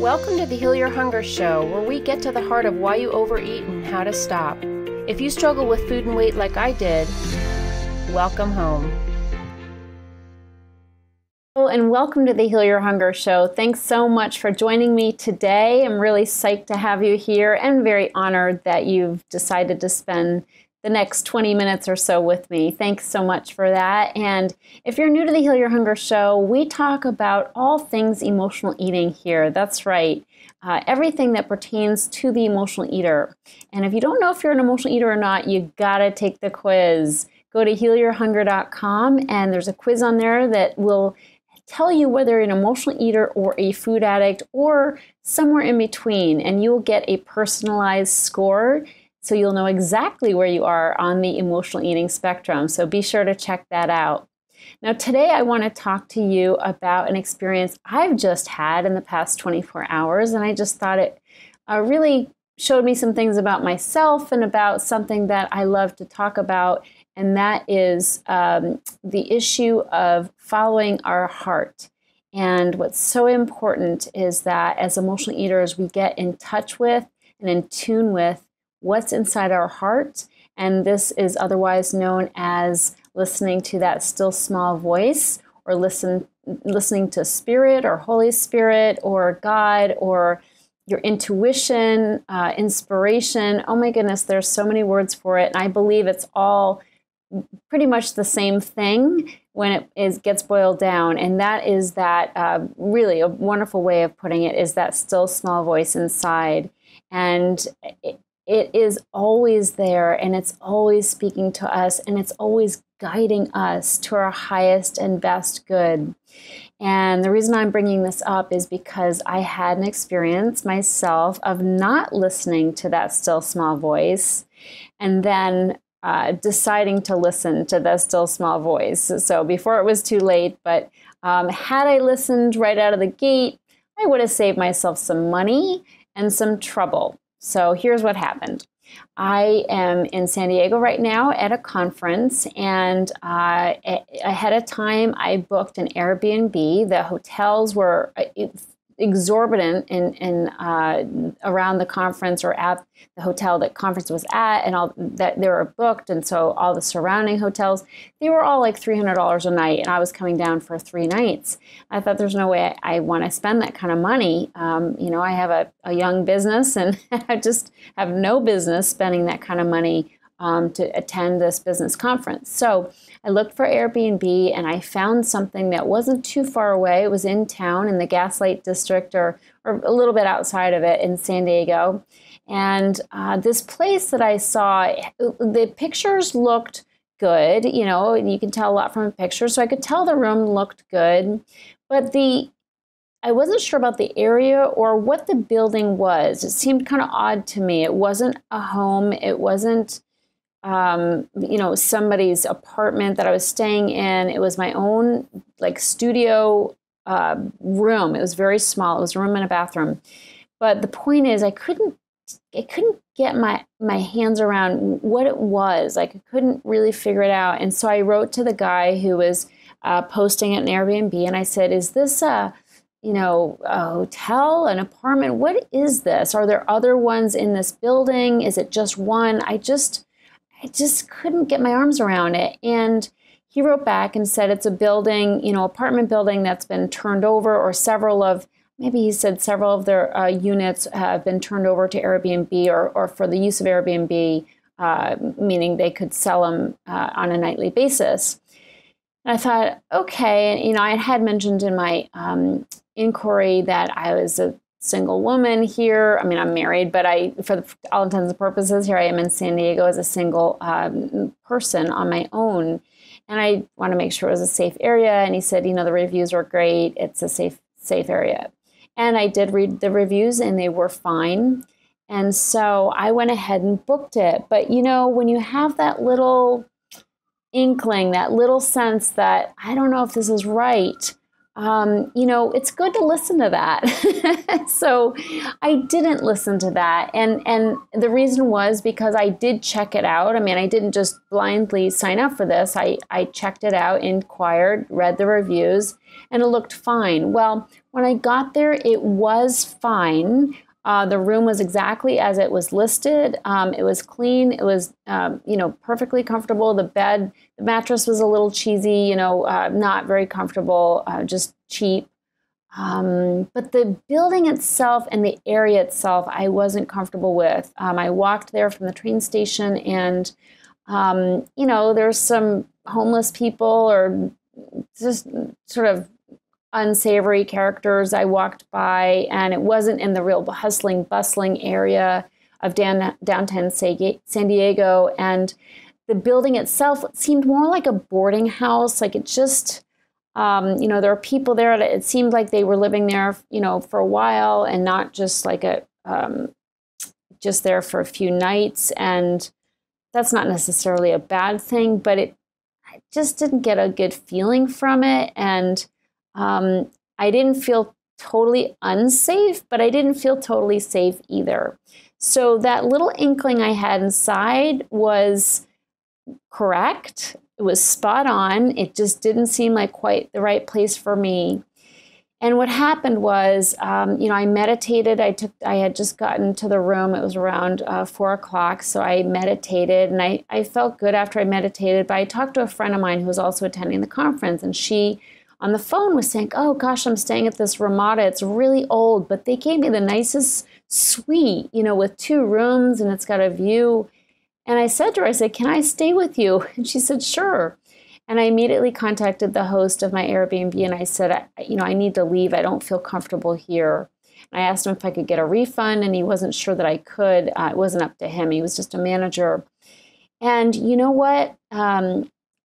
Welcome to the Heal Your Hunger Show, where we get to the heart of why you overeat and how to stop. If you struggle with food and weight like I did, welcome home. Hello and welcome to the Heal Your Hunger Show. Thanks so much for joining me today. I'm really psyched to have you here and very honored that you've decided to spend the next 20 minutes or so with me. Thanks so much for that. And if you're new to the Heal Your Hunger Show, we talk about all things emotional eating here. That's right. Everything that pertains to the emotional eater. And if you don't know if you're an emotional eater or not, you gotta take the quiz. Go to healyourhunger.com and there's a quiz on there that will tell you whether you're an emotional eater or a food addict or somewhere in between. And you will get a personalized score, so you'll know exactly where you are on the emotional eating spectrum. So be sure to check that out. Now today I want to talk to you about an experience I've just had in the past 24 hours. And I just thought it really showed me some things about myself and about something that I love to talk about. And that is the issue of following our heart. And what's so important is that as emotional eaters, we get in touch with and in tune with what's inside our heart, and this is otherwise known as listening to that still small voice, or listening to Spirit or Holy Spirit or God or your intuition, inspiration. Oh my goodness, there's so many words for it, and I believe it's all pretty much the same thing when it gets boiled down, and that is that really a wonderful way of putting it is that still small voice inside, and it is always there, and it's always speaking to us, and it's always guiding us to our highest and best good. And the reason I'm bringing this up is because I had an experience myself of not listening to that still small voice, and then deciding to listen to that still small voice. So before it was too late, but had I listened right out of the gate, I would have saved myself some money and some trouble. So here's what happened. I am in San Diego right now at a conference, and ahead of time I booked an Airbnb. The hotels were exorbitant in around the conference, or at the hotel that conference was at, and all that they were booked, and so all the surrounding hotels, they were all like $300 a night, and I was coming down for 3 nights. I thought there's no way I want to spend that kind of money. You know, I have a young business, and I just have no business spending that kind of money to attend this business conference. So I looked for Airbnb, and I found something that wasn't too far away. It was in town in the Gaslight District, or a little bit outside of it in San Diego. And this place that I saw, the pictures looked good. You know, you can tell a lot from a picture. So I could tell the room looked good, but I wasn't sure about the area or what the building was. It seemed kind of odd to me. It wasn't a home. It wasn't you know, somebody's apartment that I was staying in. It was my own like studio room. It was very small. It was a room and a bathroom. But the point is, I couldn't get my hands around what it was. Like, I couldn't really figure it out. And so I wrote to the guy who was posting at an Airbnb, and I said, "Is this you know, a hotel, an apartment? What is this? Are there other ones in this building? Is it just one?" I just couldn't get my arms around it. And he wrote back and said it's a building, you know, apartment building that's been turned over, or maybe he said several of their units have been turned over to Airbnb, or for the use of Airbnb, meaning they could sell them on a nightly basis. And I thought, okay, you know, I had mentioned in my inquiry that I was a single woman here. I mean, I'm married, but for all intents and purposes, here I am in San Diego as a single person on my own. And I want to make sure it was a safe area. And he said, you know, the reviews were great. It's a safe area. And I did read the reviews, and they were fine. And so I went ahead and booked it. But, you know, when you have that little inkling, that little sense that I don't know if this is right, it's good to listen to that. So I didn't listen to that. And the reason was because I did check it out. I mean, I didn't just blindly sign up for this. I checked it out, inquired, read the reviews, and it looked fine. Well, when I got there, it was fine. The room was exactly as it was listed. It was clean. It was, perfectly comfortable. The mattress was a little cheesy, not very comfortable, just cheap. But the building itself and the area itself, I wasn't comfortable with. I walked there from the train station, and, there's some homeless people or just sort of unsavory characters I walked by, and it wasn't in the real hustling, bustling area of downtown San Diego. And the building itself seemed more like a boarding house. Like it just, there are people there. It seemed like they were living there, for a while, and not just like just there for a few nights. And that's not necessarily a bad thing, but I just didn't get a good feeling from it. And I didn't feel totally unsafe, but I didn't feel totally safe either. So that little inkling I had inside was correct. It was spot on. It just didn't seem like quite the right place for me. And what happened was, I meditated. I had just gotten to the room. It was around 4 o'clock. So I meditated, and I felt good after I meditated. But I talked to a friend of mine who was also attending the conference, and she on the phone was saying, oh gosh, I'm staying at this Ramada. It's really old, but they gave me the nicest suite, with 2 rooms, and it's got a view. And I said to her, I said, can I stay with you? And she said, sure. And I immediately contacted the host of my Airbnb, and I said, I need to leave. I don't feel comfortable here. And I asked him if I could get a refund, and he wasn't sure that I could. It wasn't up to him. He was just a manager. And you know what?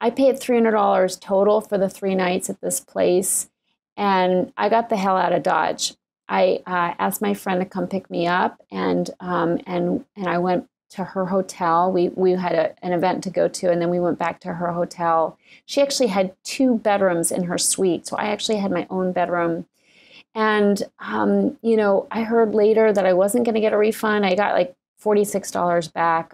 I paid $300 total for the 3 nights at this place, and I got the hell out of Dodge. I asked my friend to come pick me up, and I went to her hotel. We had an event to go to, and then we went back to her hotel. She actually had 2 bedrooms in her suite, so I actually had my own bedroom. And I heard later that I wasn't going to get a refund. I got like $46 back.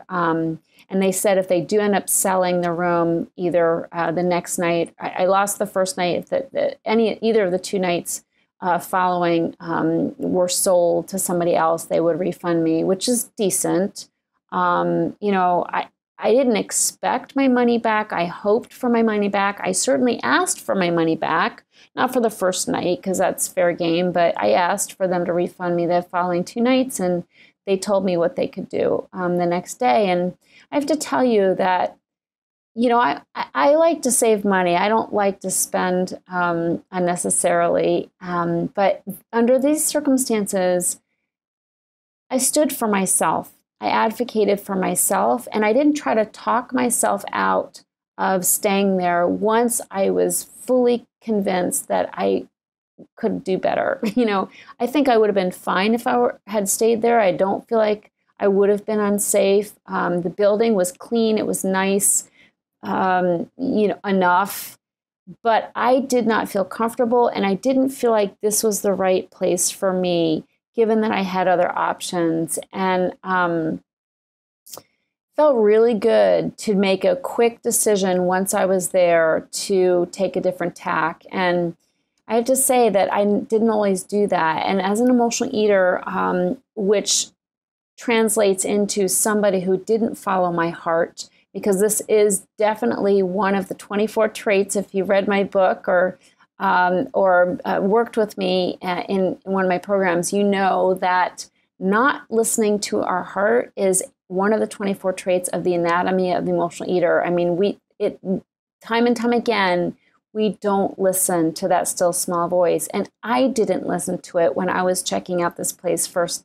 And they said if they do end up selling the room either the next night, I lost the first night, either of the 2 nights following were sold to somebody else, they would refund me, which is decent. I didn't expect my money back. I hoped for my money back. I certainly asked for my money back, not for the first night because that's fair game, but I asked for them to refund me the following 2 nights, and they told me what they could do the next day. And I have to tell you that, I like to save money. I don't like to spend unnecessarily. But under these circumstances, I stood for myself. I advocated for myself, and I didn't try to talk myself out of staying there once I was fully convinced that I could do better. I think I would have been fine if I had stayed there. I don't feel like I would have been unsafe. The building was clean. It was nice, enough. But I did not feel comfortable, and I didn't feel like this was the right place for me, given that I had other options. And felt really good to make a quick decision once I was there to take a different tack. And I have to say that I didn't always do that. And as an emotional eater, which translates into somebody who didn't follow my heart, because this is definitely one of the 24 traits. If you read my book or worked with me in one of my programs, you know that not listening to our heart is one of the 24 traits of the anatomy of the emotional eater. I mean, time and time again, we don't listen to that still small voice. And I didn't listen to it when I was checking out this place first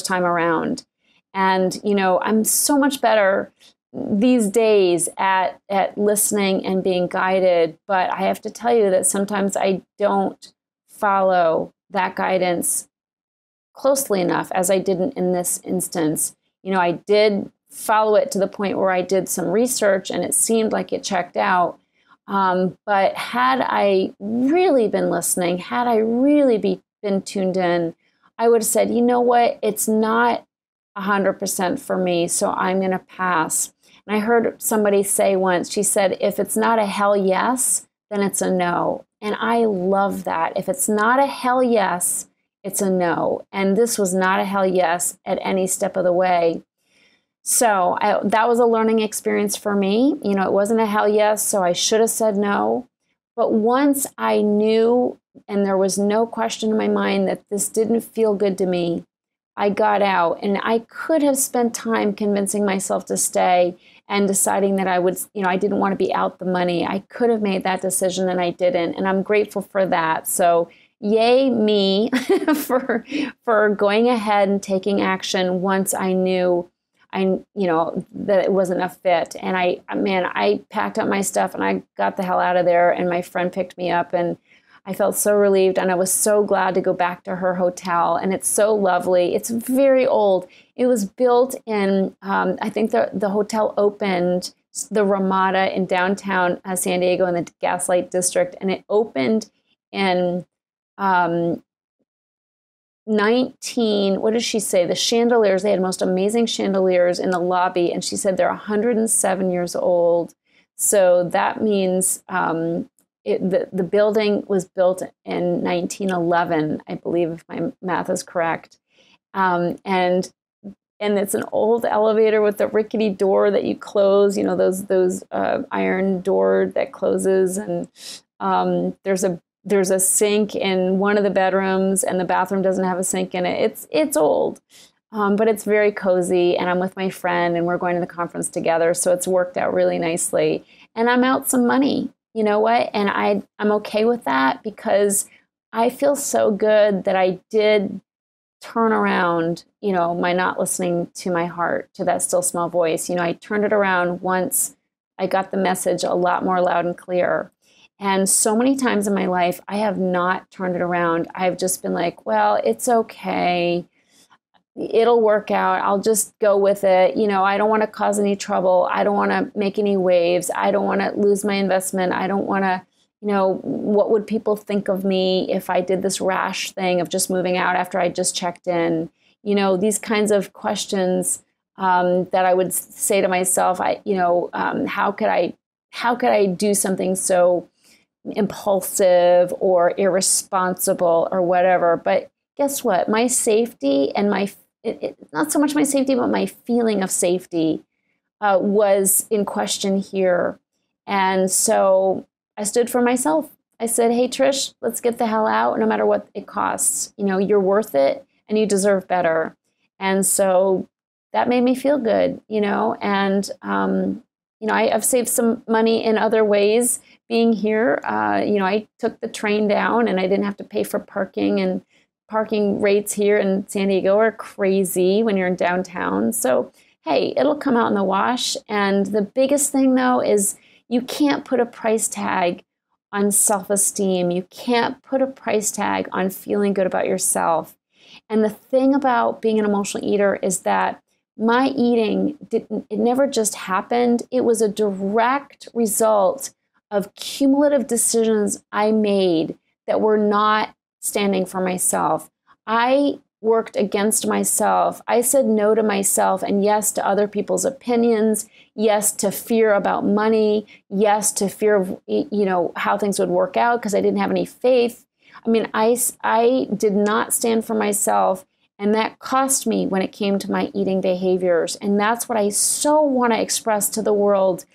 time around. And, I'm so much better these days at listening and being guided. But I have to tell you that sometimes I don't follow that guidance closely enough as I didn't in this instance. I did follow it to the point where I did some research and it seemed like it checked out. But had I really been listening, had I really been tuned in, I would have said, you know what, it's not 100% for me, so I'm going to pass. And I heard somebody say once, she said, if it's not a hell yes, then it's a no. And I love that. If it's not a hell yes, it's a no. And this was not a hell yes at any step of the way. So that was a learning experience for me. You know, it wasn't a hell yes, so I should have said no. But once I knew, and there was no question in my mind that this didn't feel good to me, I got out. And I could have spent time convincing myself to stay and deciding that I would, you know, I didn't want to be out the money. I could have made that decision and I didn't. And I'm grateful for that. So yay me for going ahead and taking action once I knew that it wasn't a fit. And I packed up my stuff and I got the hell out of there, and my friend picked me up and I felt so relieved, and I was so glad to go back to her hotel. And it's so lovely. It's very old. It was built in, I think the hotel opened, the Ramada in downtown San Diego in the Gaslight District. And it opened in what did she say? The chandeliers, they had the most amazing chandeliers in the lobby. And she said they're 107 years old. So that means the building was built in 1911, I believe, if my math is correct. And it's an old elevator with the rickety door that you close, you know, those iron door that closes. And there's a sink in one of the bedrooms, and the bathroom doesn't have a sink in it. It's old, but it's very cozy. And I'm with my friend, and we're going to the conference together, so it's worked out really nicely. And I'm out some money. You know what? And I'm okay with that, because I feel so good that I did turn around, you know, my not listening to my heart, to that still small voice. You know, I turned it around once I got the message a lot more loud and clear. And so many times in my life, I have not turned it around. I've just been like, well, it's okay. It'll work out. I'll just go with it. You know, I don't want to cause any trouble. I don't want to make any waves. I don't want to lose my investment. I don't want to, you know, what would people think of me if I did this rash thing of just moving out after I just checked in? You know, these kinds of questions that I would say to myself, how could I do something so impulsive or irresponsible or whatever? But guess what? My safety and not so much my safety, but my feeling of safety was in question here. And so I stood for myself. I said, hey, Trish, let's get the hell out, no matter what it costs. You know, you're worth it and you deserve better. And so that made me feel good, you know, and, you know, I've saved some money in other ways being here. You know, I took the train down and I didn't have to pay for parking, and parking rates here in San Diego are crazy when you're in downtown. So, hey, it'll come out in the wash. And the biggest thing, though, is you can't put a price tag on self-esteem. You can't put a price tag on feeling good about yourself. And the thing about being an emotional eater is that my eating, it never just happened. It was a direct result of cumulative decisions I made that were not standing for myself. I worked against myself. I said no to myself and yes to other people's opinions, yes to fear about money, yes to fear of, you know, how things would work out because I didn't have any faith. I mean, I did not stand for myself, and that cost me when it came to my eating behaviors. And that's what I so want to express to the world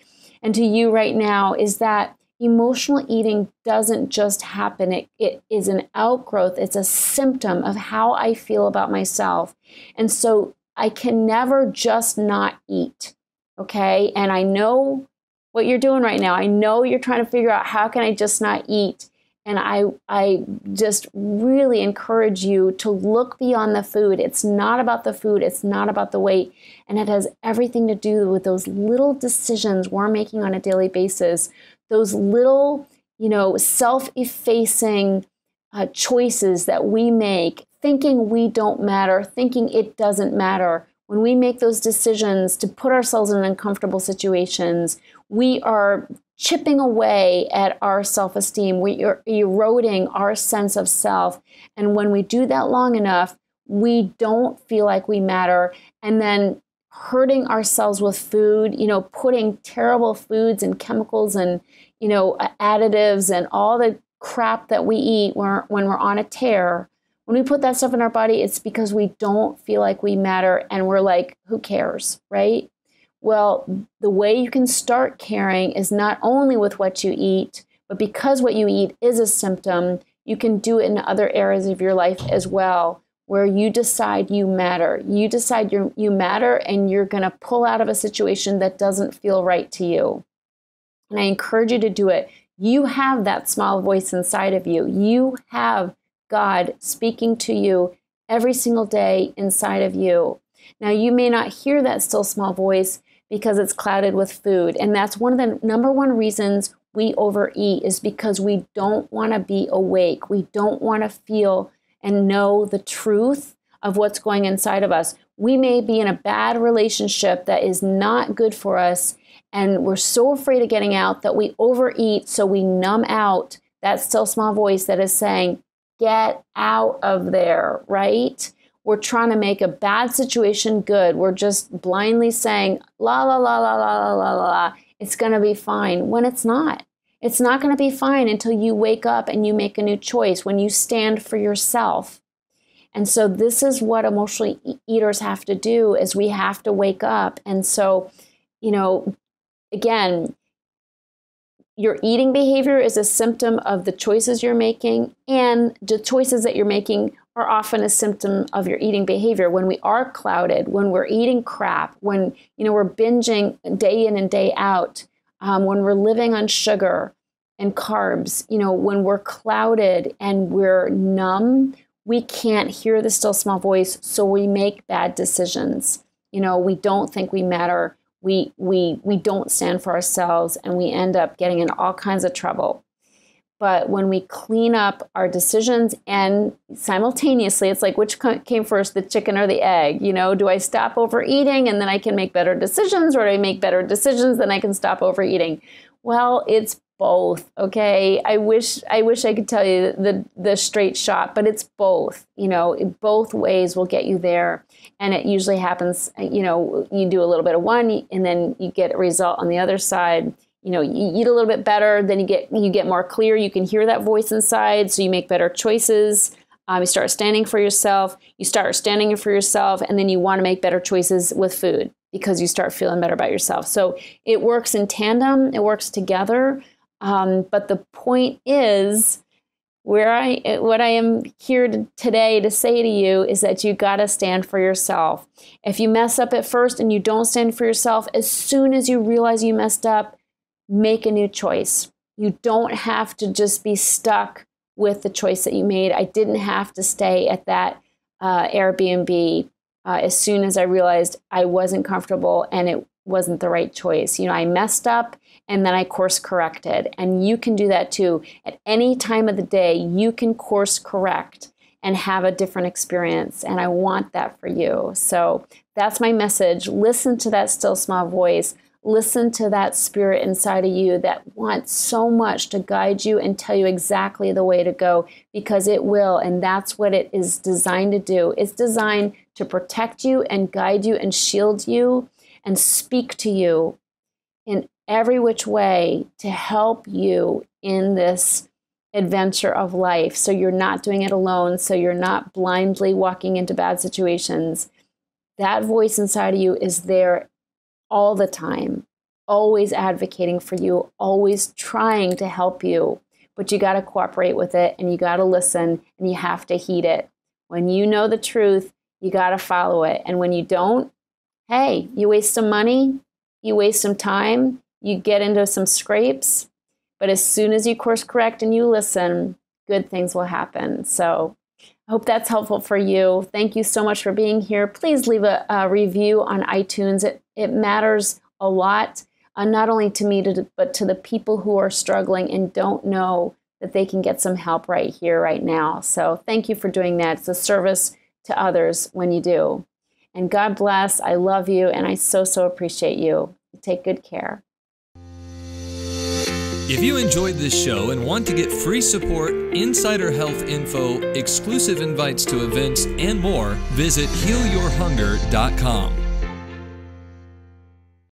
and to you right now, is that emotional eating doesn't just happen. It is an outgrowth. It's a symptom of how I feel about myself. And so I can never just not eat, okay? And I know what you're doing right now. I know you're trying to figure out, how can I just not eat? And I just really encourage you to look beyond the food. It's not about the food. It's not about the weight. And it has everything to do with those little decisions we're making on a daily basis, those little, you know, self-effacing choices that we make, thinking we don't matter, thinking it doesn't matter. When we make those decisions to put ourselves in uncomfortable situations, we are chipping away at our self-esteem. We're eroding our sense of self. And when we do that long enough, we don't feel like we matter. And then hurting ourselves with food, putting terrible foods and chemicals and, additives and all the crap that we eat when we're on a tear. When we put that stuff in our body, it's because we don't feel like we matter and we're like, who cares, right? Well, the way you can start caring is not only with what you eat, but because what you eat is a symptom, you can do it in other areas of your life as well, where you decide you matter. You decide you matter, and you're going to pull out of a situation that doesn't feel right to you. And I encourage you to do it. You have that small voice inside of you. You have God speaking to you every single day inside of you. Now, you may not hear that still small voice because it's clouded with food. And that's one of the number one reasons we overeat, is because we don't want to be awake. We don't want to feel and know the truth of what's going inside of us. We may be in a bad relationship that is not good for us, and we're so afraid of getting out that we overeat, so we numb out that still small voice that is saying, get out of there, right? We're trying to make a bad situation good. We're just blindly saying, la, la, la, la, la, la, la, la, it's going to be fine, when it's not. It's not going to be fine until you wake up and you make a new choice, when you stand for yourself. And so this is what emotional eaters have to do, is we have to wake up. And so, again, your eating behavior is a symptom of the choices you're making, and the choices that you're making are often a symptom of your eating behavior. When we are clouded, when we're eating crap, when we're binging day in and day out, when we're living on sugar and carbs, when we're clouded and we're numb, we can't hear the still small voice, so we make bad decisions. We don't think we matter. We don't stand for ourselves, and we end up getting in all kinds of trouble. But when we clean up our decisions, and simultaneously, it's like, which came first, the chicken or the egg? Do I stop overeating and then I can make better decisions, or do I make better decisions then I can stop overeating? Well, it's both, okay? I wish I could tell you the straight shot, but it's both. Both ways will get you there. And it usually happens, you do a little bit of one and then you get a result on the other side. You eat a little bit better, then you get more clear. You can hear that voice inside, so you make better choices. You start standing for yourself. And then you want to make better choices with food because you start feeling better about yourself. So it works in tandem. It works together. But the point is, what I am here today to say to you is that you got to stand for yourself. If you mess up at first and you don't stand for yourself, as soon as you realize you messed up, make a new choice. You don't have to just be stuck with the choice that you made. I didn't have to stay at that Airbnb as soon as I realized I wasn't comfortable and it wasn't the right choice. I messed up and then I course corrected. And you can do that too. At any time of the day, you can course correct and have a different experience. And I want that for you. So that's my message. Listen to that still small voice. Listen to that spirit inside of you that wants so much to guide you and tell you exactly the way to go, because it will. And that's what it is designed to do. It's designed to protect you and guide you and shield you and speak to you in every which way to help you in this adventure of life. So you're not doing it alone. So you're not blindly walking into bad situations. That voice inside of you is there all the time, always advocating for you, always trying to help you. But you got to cooperate with it, and you got to listen, and you have to heed it. When you know the truth, you got to follow it. And when you don't, hey, you waste some money, you waste some time, you get into some scrapes. But as soon as you course correct and you listen, good things will happen. So I hope that's helpful for you. Thank you so much for being here. Please leave a review on iTunes. It matters a lot, not only to me, but to the people who are struggling and don't know that they can get some help right here, right now. So thank you for doing that. It's a service to others when you do. And God bless. I love you, and I so appreciate you. Take good care. If you enjoyed this show and want to get free support, insider health info, exclusive invites to events, and more, visit healyourhunger.com.